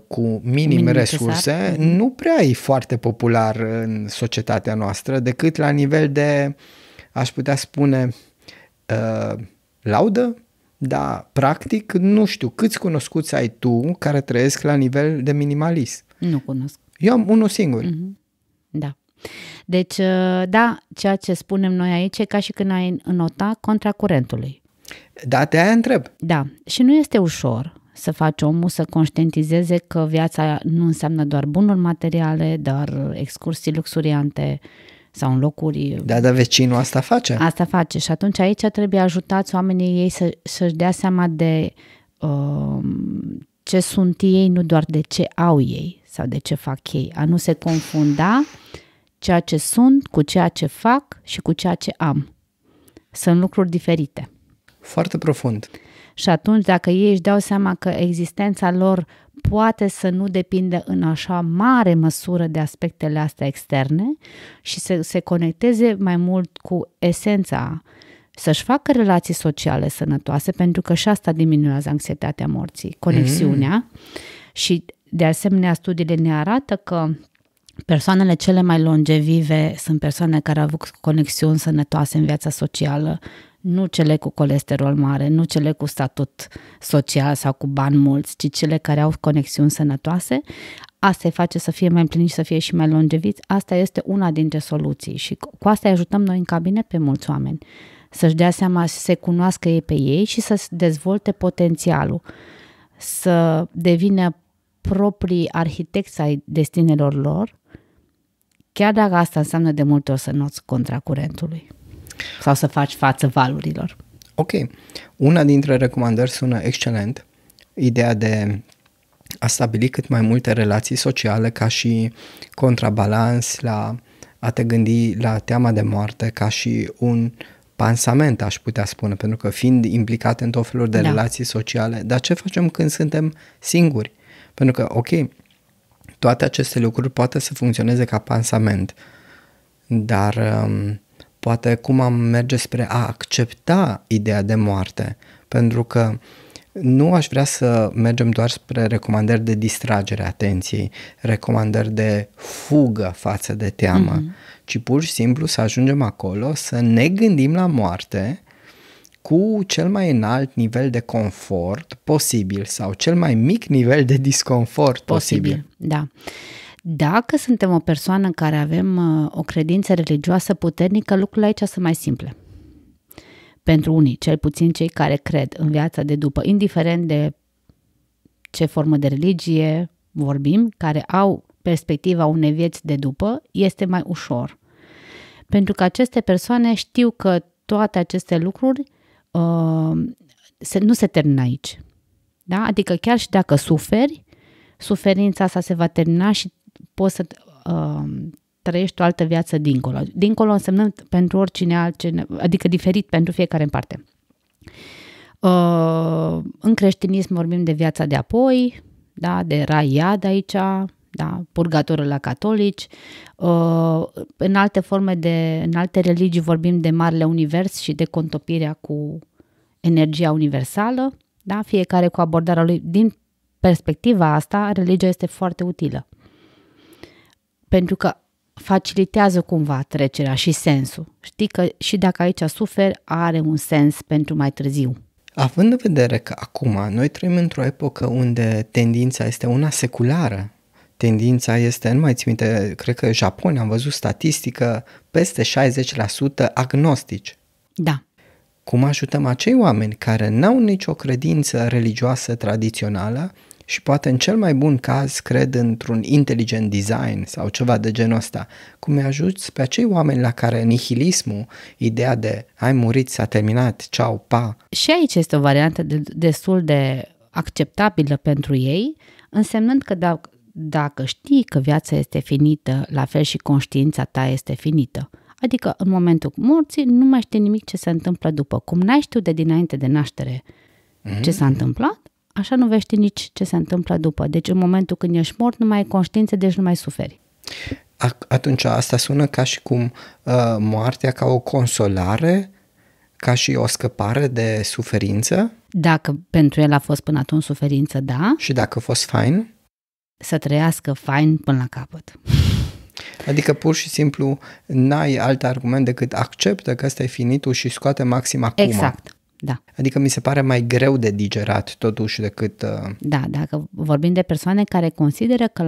cu minim resurse nu prea e foarte popular în societatea noastră, decât la nivel de, aș putea spune, laudă. Da, practic, nu știu, câți cunoscuți ai tu care trăiesc la nivel de minimalism? Nu cunosc. Eu am unul singur. Da. Deci, da, ceea ce spunem noi aici e ca și când ai înnota contra curentului. Da, de-aia întreb. Da, și nu este ușor să faci omul să conștientizeze că viața nu înseamnă doar bunuri materiale, doar excursii luxuriante sau în locuri... Da, dar vecinul asta face. Asta face și atunci aici trebuie ajutați oamenii ei să-și dea seama de ce sunt ei, nu doar de ce au ei sau de ce fac ei. A nu se confunda ceea ce sunt cu ceea ce fac și cu ceea ce am. Sunt lucruri diferite. Foarte profund. Și atunci dacă ei își dau seama că existența lor poate să nu depindă în așa mare măsură de aspectele astea externe și să se conecteze mai mult cu esența, să-și facă relații sociale sănătoase, pentru că și asta diminuează anxietatea morții, conexiunea. Și de asemenea studiile ne arată că Persoanele cele mai longevive sunt persoane care au avut conexiuni sănătoase în viața socială, nu cele cu colesterol mare, nu cele cu statut social sau cu bani mulți, ci cele care au conexiuni sănătoase. Asta îi face să fie mai împliniți și să fie și mai longeviți. Asta este una dintre soluții și cu asta îi ajutăm noi în cabinet pe mulți oameni. Să-și dea seama, să se cunoască ei pe ei și să-și dezvolte potențialul, să devină proprii arhitecți ai destinelor lor, chiar dacă asta înseamnă de multe ori să noți contra curentului sau să faci față valurilor. Ok. Una dintre recomandări sună excelent. Ideea de a stabili cât mai multe relații sociale ca și contrabalans la a te gândi la teama de moarte ca și un pansament, aș putea spune, pentru că fiind implicate în tot felul de relații sociale, dar ce facem când suntem singuri? Pentru că, ok, toate aceste lucruri poate să funcționeze ca pansament, dar poate cum am merge spre a accepta ideea de moarte, pentru că nu aș vrea să mergem doar spre recomandări de distragere a atenției, recomandări de fugă față de teamă, ci pur și simplu să ajungem acolo să ne gândim la moarte cu cel mai înalt nivel de confort posibil sau cel mai mic nivel de disconfort posibil. Da. Dacă suntem o persoană care avem o credință religioasă puternică, lucrurile aici sunt mai simple. Pentru unii, cel puțin cei care cred în viața de după, indiferent de ce formă de religie vorbim, care au perspectiva unei vieți de după, este mai ușor. Pentru că aceste persoane știu că toate aceste lucruri nu se termină aici. Da? Adică chiar și dacă suferi, suferința asta se va termina și poți să trăiești o altă viață dincolo. Dincolo însemnând pentru oricine altcineva, adică diferit pentru fiecare în parte. În creștinism vorbim de viața de apoi, da? De rai iad aici, da? Purgatorul la catolici. În alte în alte religii vorbim de marele univers și de contopirea cu energia universală, da? Fiecare cu abordarea lui. Din perspectiva asta, religia este foarte utilă. Pentru că facilitează cumva trecerea și sensul. Știi că și dacă aici suferi, are un sens pentru mai târziu. Având în vedere că acum noi trăim într-o epocă unde tendința este una seculară, tendința este, nu mai țin minte, cred că Japonia, am văzut statistică, peste 60% agnostici. Da. Cum ajutăm acei oameni care n-au nicio credință religioasă tradițională și poate în cel mai bun caz cred într-un intelligent design sau ceva de genul ăsta? Cum îi ajuți pe acei oameni la care nihilismul, ideea de ai murit, s-a terminat, ceau, pa? Și aici este o variantă destul de acceptabilă pentru ei, însemnând că dacă știi că viața este finită, la fel și conștiința ta este finită. Adică în momentul morții nu mai știi nimic ce se întâmplă după. Cum n-ai știut de dinainte de naștere ce s-a întâmplat, așa nu vei ști nici ce se întâmplă după. Deci în momentul când ești mort nu mai ai conștiință, deci nu mai suferi. Atunci asta sună ca și cum moartea ca o consolare, ca și o scăpare de suferință? Dacă pentru el a fost până atunci suferință, da. Și dacă a fost fain? Să trăiască fain până la capăt. Adică pur și simplu n-ai alt argument decât acceptă că ăsta e finitul și scoate maxim acum. Exact, da. Adică mi se pare mai greu de digerat totuși decât... Da, dacă vorbim de persoane care consideră că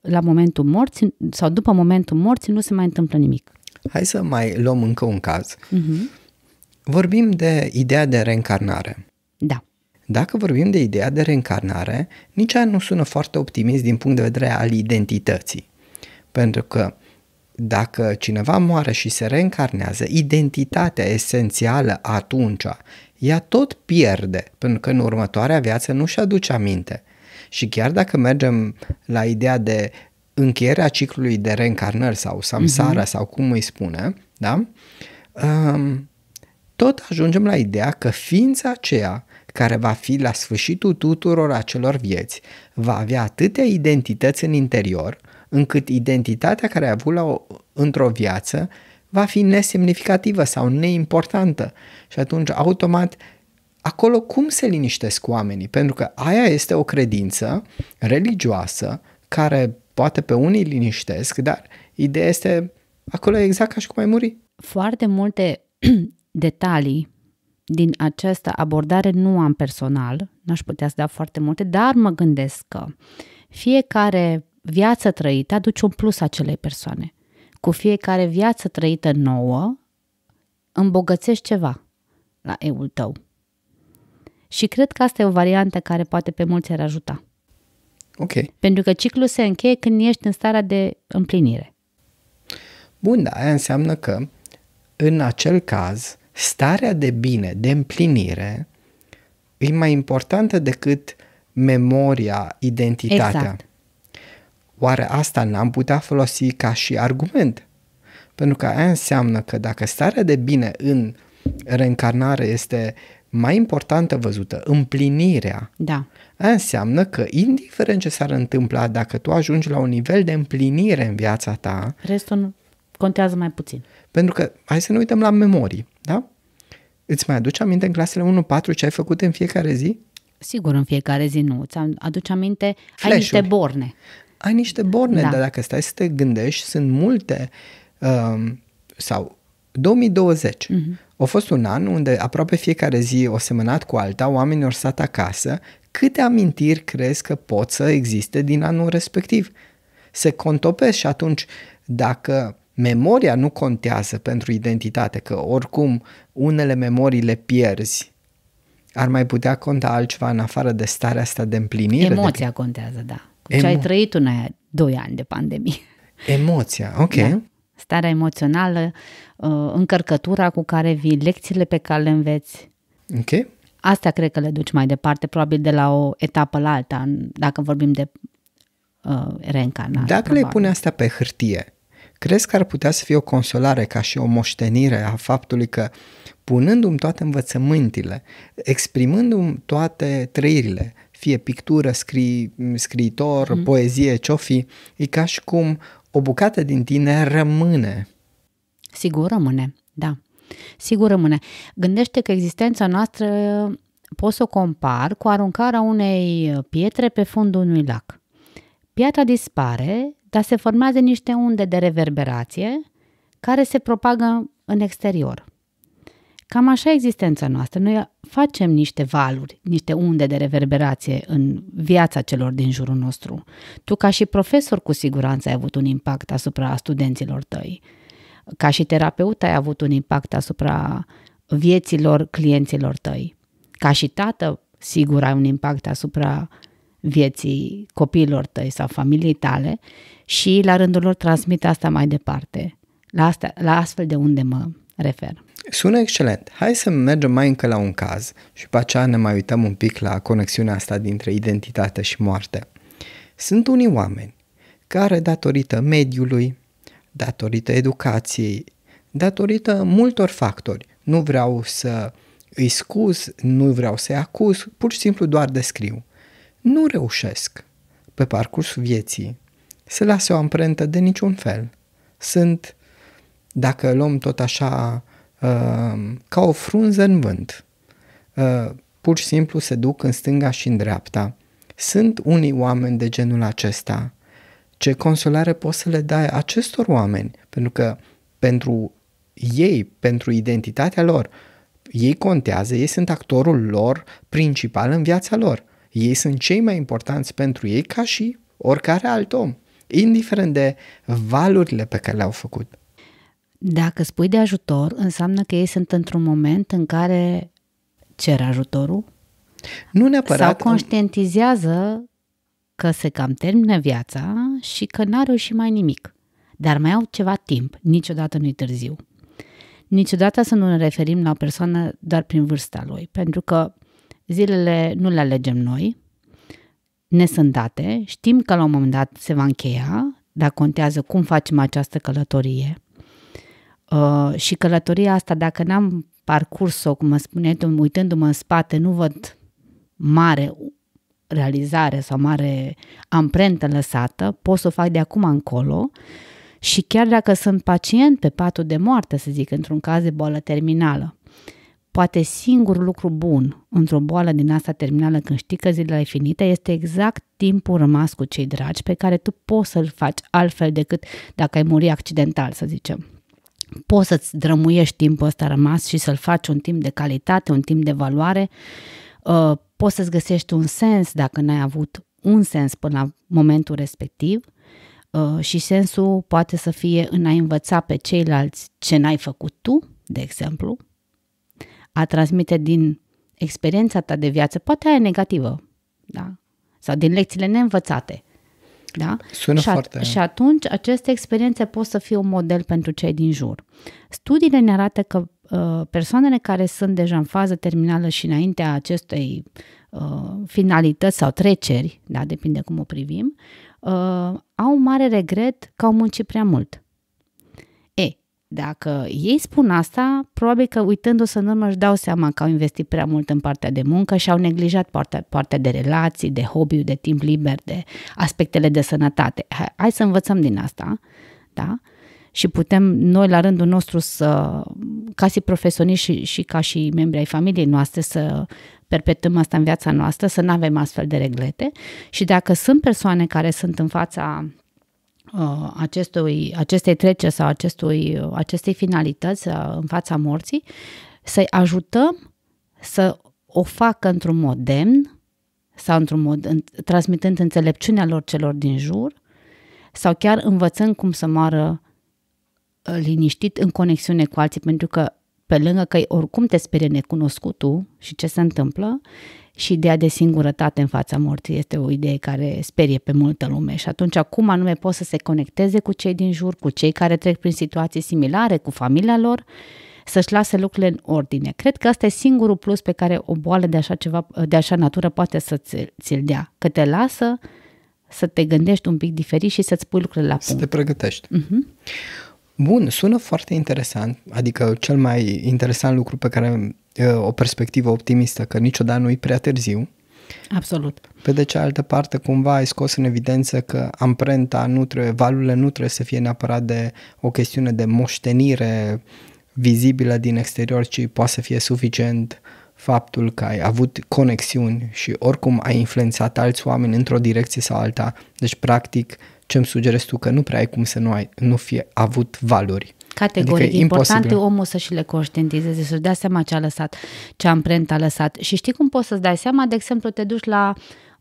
la momentul morții sau după momentul morții nu se mai întâmplă nimic. Hai să mai luăm încă un caz. Vorbim de ideea de reîncarnare. Da. Dacă vorbim de ideea de reîncarnare, nici aia nu sună foarte optimist din punct de vedere al identității. Pentru că dacă cineva moare și se reîncarnează, identitatea esențială atunci, ea tot pierde, pentru că în următoarea viață nu-și aduce aminte. Și chiar dacă mergem la ideea de încheierea ciclului de reîncarnări sau samsara sau cum îi spune, da? Tot ajungem la ideea că ființa aceea care va fi la sfârșitul tuturor acelor vieți va avea atâtea identități în interior încât identitatea care a avut într-o viață va fi nesemnificativă sau neimportantă. Și atunci, automat, acolo cum se liniștesc oamenii? Pentru că aia este o credință religioasă care poate pe unii liniștesc, dar ideea este acolo exact ca și cum ai muri. Foarte multe detalii din această abordare nu am personal, n-aș putea să dau foarte multe, dar mă gândesc că fiecare viață trăită aduce un plus acelei persoane. Cu fiecare viață trăită nouă, îmbogățești ceva la eul tău. Și cred că asta e o variantă care poate pe mulți ar ajuta. Ok. Pentru că ciclul se încheie când ești în starea de împlinire. Bun, dar aia înseamnă că în acel caz starea de bine, de împlinire e mai importantă decât memoria, identitatea. Exact. Oare asta n-am putea folosi ca și argument? Pentru că aia înseamnă că dacă starea de bine în reîncarnare este mai importantă văzută, împlinirea, Da. aia înseamnă că indiferent ce s-ar întâmpla, dacă tu ajungi la un nivel de împlinire în viața ta, Restul contează mai puțin. pentru că hai să ne uităm la memorii, da? Îți mai aduci aminte în clasele 1-4 ce ai făcut în fiecare zi? Sigur, în fiecare zi nu. Ți-am aduce aminte, ai Flash-uri. niște borne. Ai niște borne, Da. dar dacă stai să te gândești, sunt multe, sau 2020 a fost un an unde aproape fiecare zi o semănat cu alta, oamenii au stat acasă, câte amintiri crezi că pot să existe din anul respectiv? Se contopesc și atunci dacă memoria nu contează pentru identitate, că oricum unele memorii le pierzi, ar mai putea conta altceva în afară de starea asta de împlinire? Emoția contează, da. Ce ai trăit în aia 2 ani de pandemie. Emoția, ok. Da. Starea emoțională, încărcătura cu care vii, lecțiile pe care le înveți. Ok. Astea cred că le duci mai departe, probabil de la o etapă la alta, dacă vorbim de reîncarnare. Dacă probabil. le pune astea pe hârtie, crezi că ar putea să fie o consolare ca și o moștenire a faptului că punându-mi toate învățămintele, exprimându-mi toate trăirile, fie pictură, scriitor, poezie, ce-o fi, e ca și cum o bucată din tine rămâne. Sigur rămâne, da. Sigur rămâne. Gândește că existența noastră poți să o compar cu aruncarea unei pietre pe fundul unui lac. Piatra dispare, dar se formează niște unde de reverberație care se propagă în exterior. Cam așa e existența noastră. Noi facem niște valuri, niște unde de reverberație în viața celor din jurul nostru. Tu ca și profesor cu siguranță ai avut un impact asupra studenților tăi. Ca și terapeut ai avut un impact asupra vieților clienților tăi. Ca și tată, sigur ai un impact asupra vieții copiilor tăi sau familiei tale și la rândul lor transmit asta mai departe. La astfel de unde mă refer. Sună excelent. Hai să mergem mai încă la un caz și după aceea ne mai uităm un pic la conexiunea asta dintre identitate și moarte. Sunt unii oameni care, datorită mediului, datorită educației, datorită multor factori, nu vreau să îi scuz, nu vreau să-i acuz, pur și simplu doar descriu. Nu reușesc pe parcursul vieții să lase o amprentă de niciun fel. Sunt, dacă luăm tot așa, ca o frunză în vânt. Pur și simplu se duc în stânga și în dreapta. Sunt unii oameni de genul acesta. Ce consolare poți să le dai acestor oameni? Pentru că pentru ei, pentru identitatea lor, ei contează, ei sunt actorul lor principal în viața lor. Ei sunt cei mai importanți pentru ei ca și oricare alt om, indiferent de valurile pe care le-au făcut. Dacă spui de ajutor, înseamnă că ei sunt într-un moment în care cer ajutorul Nu neapărat. sau conștientizează că se cam termină viața și că n-a reușit mai nimic. Dar mai au ceva timp, niciodată nu-i târziu. Niciodată să nu ne referim la o persoană doar prin vârsta lui, pentru că zilele nu le alegem noi, ne sunt date, știm că la un moment dat se va încheia, dar contează cum facem această călătorie. Și călătoria asta, dacă n-am parcurs-o, cum mă spuneai tu, uitându-mă în spate, nu văd mare realizare sau mare amprentă lăsată, pot să o fac de acum încolo și chiar dacă sunt pacient pe patul de moarte, să zic, într-un caz de boală terminală, poate singurul lucru bun într-o boală din asta terminală, când știi că zilele ai finite, este exact timpul rămas cu cei dragi pe care tu poți să-l faci altfel decât dacă ai muri accidental, să zicem. Poți să-ți drămuiești timpul ăsta rămas și să-l faci un timp de calitate, un timp de valoare. Poți să-ți găsești un sens dacă n-ai avut un sens până la momentul respectiv și sensul poate să fie în a învăța pe ceilalți ce n-ai făcut tu, de exemplu, a transmite din experiența ta de viață, poate aia negativă, da? Sau din lecțiile neînvățate. Da? Sună foarte... Și atunci aceste experiențe pot să fie un model pentru cei din jur. Studiile ne arată că persoanele care sunt deja în fază terminală și înaintea acestei finalități sau treceri, da, depinde cum o privim, au un mare regret că au muncit prea mult. Dacă ei spun asta, probabil că uitându-se în urmă își dau seama că au investit prea mult în partea de muncă și au neglijat partea de relații, de hobby, de timp liber, de aspectele de sănătate. Hai să învățăm din asta, da? Și putem noi la rândul nostru să, ca și profesioniști și ca și membri ai familiei noastre, să perpetuăm asta în viața noastră, să nu avem astfel de regrete. Și dacă sunt persoane care sunt în fața acestei treceri sau acestei finalități în fața morții, să-i ajutăm să o facă într-un mod demn sau într-un mod transmitând înțelepciunea lor celor din jur sau chiar învățând cum să moară liniștit în conexiune cu alții, pentru că pe lângă că oricum te sperie necunoscutul și ce se întâmplă, și ideea de singurătate în fața morții este o idee care sperie pe multă lume și atunci cum anume pot să se conecteze cu cei din jur, cu cei care trec prin situații similare, cu familia lor, să-și lase lucrurile în ordine. Cred că ăsta e singurul plus pe care o boală de așa natură poate să ți-l dea, că te lasă să te gândești un pic diferit și să-ți pui lucrurile la punct. Să te pregătești. Bun, sună foarte interesant, adică cel mai interesant lucru pe care o perspectivă optimistă, că niciodată nu e prea târziu. Absolut. Pe de cealaltă parte, cumva ai scos în evidență că amprenta valurile nu trebuie să fie neapărat de o chestiune de moștenire vizibilă din exterior, ci poate să fie suficient faptul că ai avut conexiuni și oricum ai influențat alți oameni într-o direcție sau alta. Deci, practic, ce-mi sugerezi tu că nu prea ai cum să nu fie avut valuri. Categoric, adică important e omul să și le conștientizeze, să-și dea seama ce a lăsat, ce amprentă a lăsat. Și știi cum poți să-ți dai seama? De exemplu, te duci la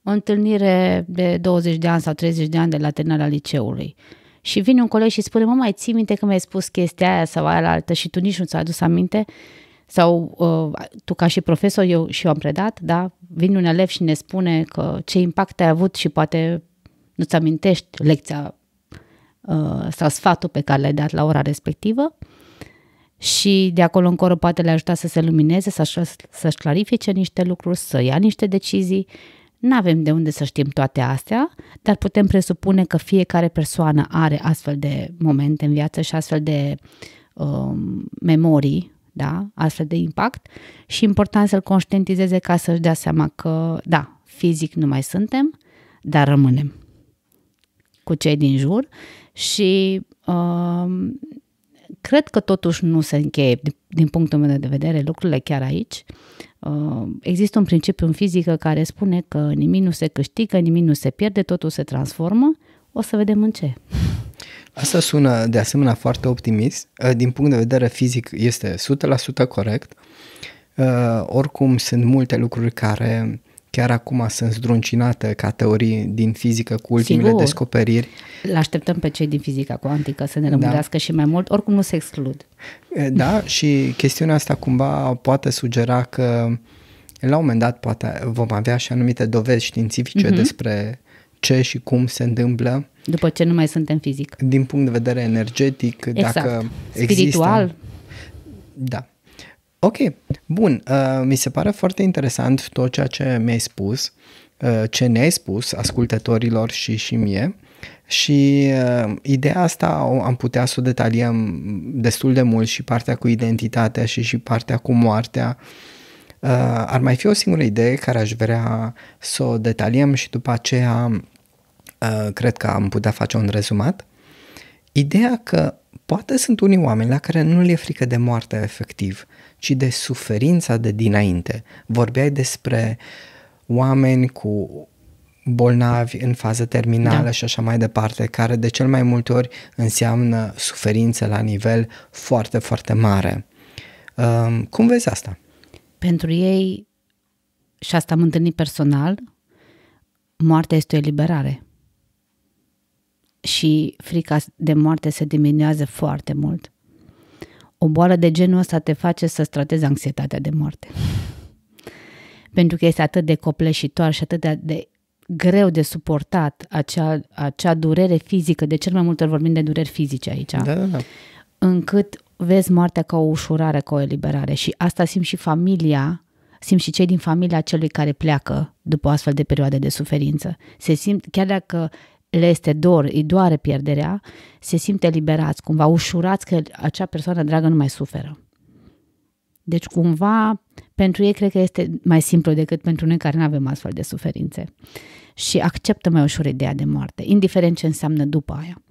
o întâlnire de 20 de ani sau 30 de ani de la terminarea liceului și vine un coleg și spune, mai ții minte că mi-ai spus chestia aia sau aia la altă și tu nici nu ți-ai adus aminte? Sau tu ca și profesor, eu am predat, da? Vine un elev și ne spune că ce impact ai avut și poate nu-ți amintești lecția sau sfatul pe care l-ai dat la ora respectivă și de acolo încolo poate le ajuta să se lumineze, să-și clarifice niște lucruri, să ia niște decizii. N-avem de unde să știm toate astea, dar putem presupune că fiecare persoană are astfel de momente în viață și astfel de memorii, da? Astfel de impact și important să-l conștientizeze ca să-și dea seama că, da, fizic nu mai suntem, dar rămânem cu cei din jur și cred că totuși nu se încheie din punctul meu de vedere lucrurile chiar aici. Există un principiu în fizică care spune că nimic nu se câștigă, nimic nu se pierde, totul se transformă. O să vedem în ce. Asta sună de asemenea foarte optimist. Din punct de vedere fizic este 100% corect. Oricum sunt multe lucruri care chiar acum sunt zdruncinate ca teorii din fizică cu ultimele descoperiri. L-așteptăm pe cei din fizica cuantică să ne lămurească și mai mult, oricum nu se exclud. Da, și chestiunea asta cumva poate sugera că la un moment dat poate vom avea și anumite dovezi științifice despre ce și cum se întâmplă. După ce nu mai suntem fizic. Din punct de vedere energetic, exact. Dacă spiritual. Există. Da. Ok, bun. Mi se pare foarte interesant tot ceea ce mi-ai spus, ce ne-ai spus ascultătorilor și mie și ideea asta am putea să o detaliem destul de mult și partea cu identitatea și partea cu moartea. Ar mai fi o singură idee care aș vrea să o detaliem și după aceea cred că am putea face un rezumat. Ideea că poate sunt unii oameni la care nu le frică de moartea efectiv, ci de suferința de dinainte. Vorbeai despre oameni cu bolnavi în fază terminală și așa mai departe, care de cel mai multe ori înseamnă suferință la nivel foarte, foarte mare. Cum vezi asta? Pentru ei, și asta am întâlnit personal, moartea este o eliberare. Și frica de moarte se diminuează foarte mult. O boală de genul ăsta te face să-ți tratezi anxietatea de moarte. Pentru că este atât de copleșitor și atât de greu de suportat acea durere fizică, de cel mai multe ori vorbim de dureri fizice aici, Da. încât vezi moartea ca o ușurare, ca o eliberare. Și asta simt și familia, simt și cei din familia celui care pleacă după o astfel de perioade de suferință. Se simt, chiar dacă le este dor, îi doare pierderea, se simt eliberați, cumva ușurați că acea persoană dragă nu mai suferă. Deci cumva pentru ei cred că este mai simplu decât pentru noi care nu avem astfel de suferințe. Și acceptă mai ușor ideea de moarte, indiferent ce înseamnă după aia.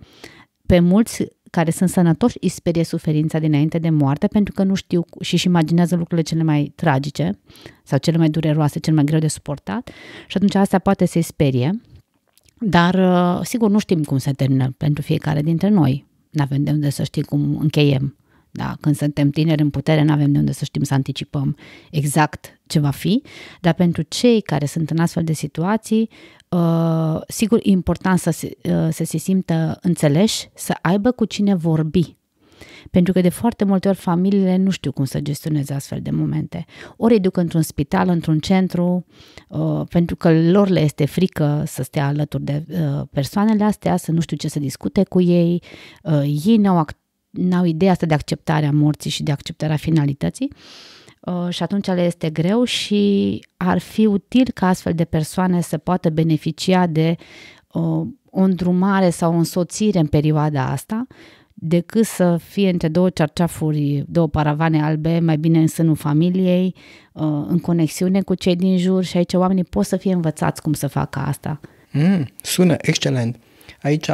Pe mulți care sunt sănătoși îi sperie suferința dinainte de moarte pentru că nu știu și-și imaginează lucrurile cele mai tragice sau cele mai dureroase, cel mai greu de suportat și atunci asta poate să-i sperie. Dar, sigur, nu știm cum se termină pentru fiecare dintre noi. N-avem de unde să știm cum încheiem. Da? Când suntem tineri în putere, n-avem de unde să știm să anticipăm exact ce va fi. Dar pentru cei care sunt în astfel de situații, sigur, e important să se simtă înțeleși, să aibă cu cine vorbi. Pentru că de foarte multe ori familiile nu știu cum să gestioneze astfel de momente. Ori îi duc într-un spital, într-un centru, pentru că lor le este frică să stea alături de persoanele astea, să nu știu ce să discute cu ei. Ei n-au ideea asta de acceptarea morții și de acceptarea finalității și atunci le este greu și ar fi util ca astfel de persoane să poată beneficia de o îndrumare sau o însoțire în perioada asta, decât să fie între două cearceafuri, două paravane albe, mai bine în sânul familiei, în conexiune cu cei din jur și aici oamenii pot să fie învățați cum să facă asta. Sună excelent. Aici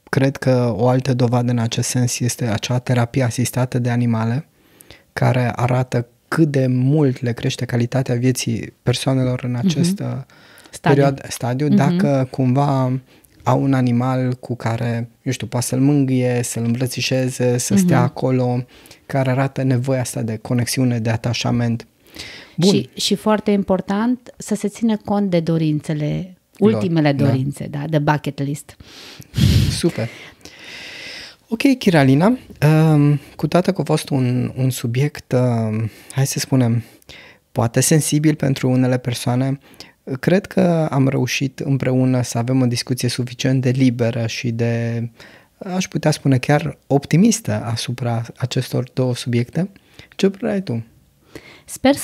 cred că o altă dovadă în acest sens este acea terapie asistată de animale care arată cât de mult le crește calitatea vieții persoanelor în acest stadiu, dacă cumva au un animal cu care, eu știu, poate să-l mângâie, să-l îmbrățișeze, să stea acolo, care arată nevoia asta de conexiune, de atașament. Bun. Și foarte important să se țină cont de dorințele, ultimele dorințe, da, de bucket list. Super. Ok, Chiralina, cu toate că a fost un subiect, hai să spunem, poate sensibil pentru unele persoane, cred că am reușit împreună să avem o discuție suficient de liberă și de, aș putea spune chiar optimistă asupra acestor două subiecte. Ce părere ai tu? Sper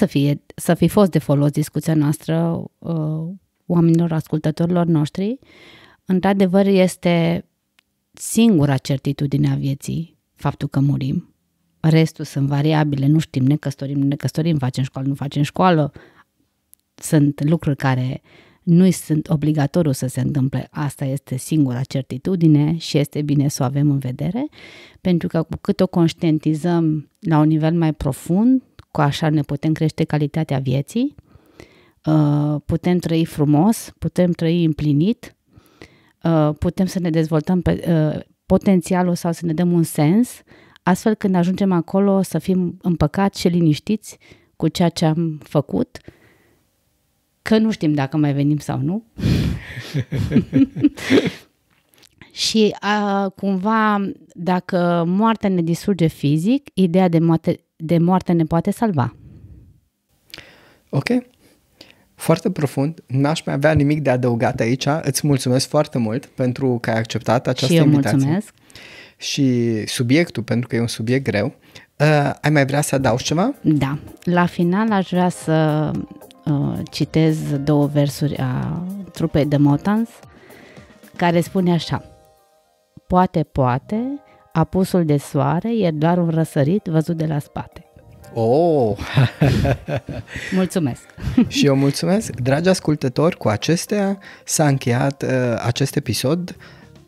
să fi fost de folos discuția noastră oamenilor, ascultătorilor noștri. Într-adevăr, este singura certitudine a vieții, faptul că murim. Restul sunt variabile, nu știm, ne căsătorim, nu ne căsătorim, facem școală, nu facem școală. Sunt lucruri care nu sunt obligatoriu să se întâmple. Asta este singura certitudine și este bine să o avem în vedere, pentru că cu cât o conștientizăm la un nivel mai profund, cu așa ne putem crește calitatea vieții, putem trăi frumos, putem trăi împlinit, putem să ne dezvoltăm potențialul sau să ne dăm un sens, astfel când ajungem acolo să fim împăcați și liniștiți cu ceea ce am făcut, că nu știm dacă mai venim sau nu. Și cumva, dacă moartea ne distruge fizic, ideea de moarte ne poate salva. Ok. Foarte profund. N-aș mai avea nimic de adăugat aici. Îți mulțumesc foarte mult pentru că ai acceptat această invitație. Și eu mulțumesc. Și subiectul, pentru că e un subiect greu. Ai mai vrea să adaugi ceva? Da. La final aș vrea să citez două versuri a trupei The Motans, care spune așa: poate, apusul de soare e doar un răsărit văzut de la spate. Oh! Mulțumesc! Și eu mulțumesc! Dragi ascultători, cu acestea s-a încheiat acest episod.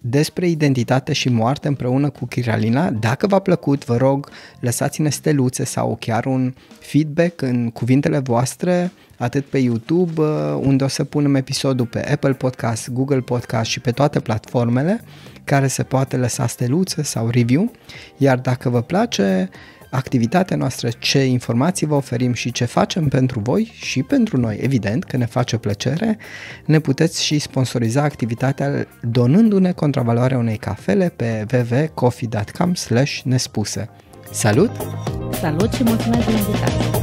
despre identitate și moarte împreună cu Chiralina. Dacă v-a plăcut, vă rog, lăsați-ne steluțe sau chiar un feedback în cuvintele voastre, atât pe YouTube, unde o să punem episodul pe Apple Podcast, Google Podcast și pe toate platformele care se poate lăsa steluțe sau review. Iar dacă vă place activitatea noastră, ce informații vă oferim și ce facem pentru voi și pentru noi, evident că ne face plăcere, ne puteți și sponsoriza activitatea donându-ne contravaloarea unei cafele pe www.coffee.com/nespuse. Salut! Salut și mulțumesc de invitație!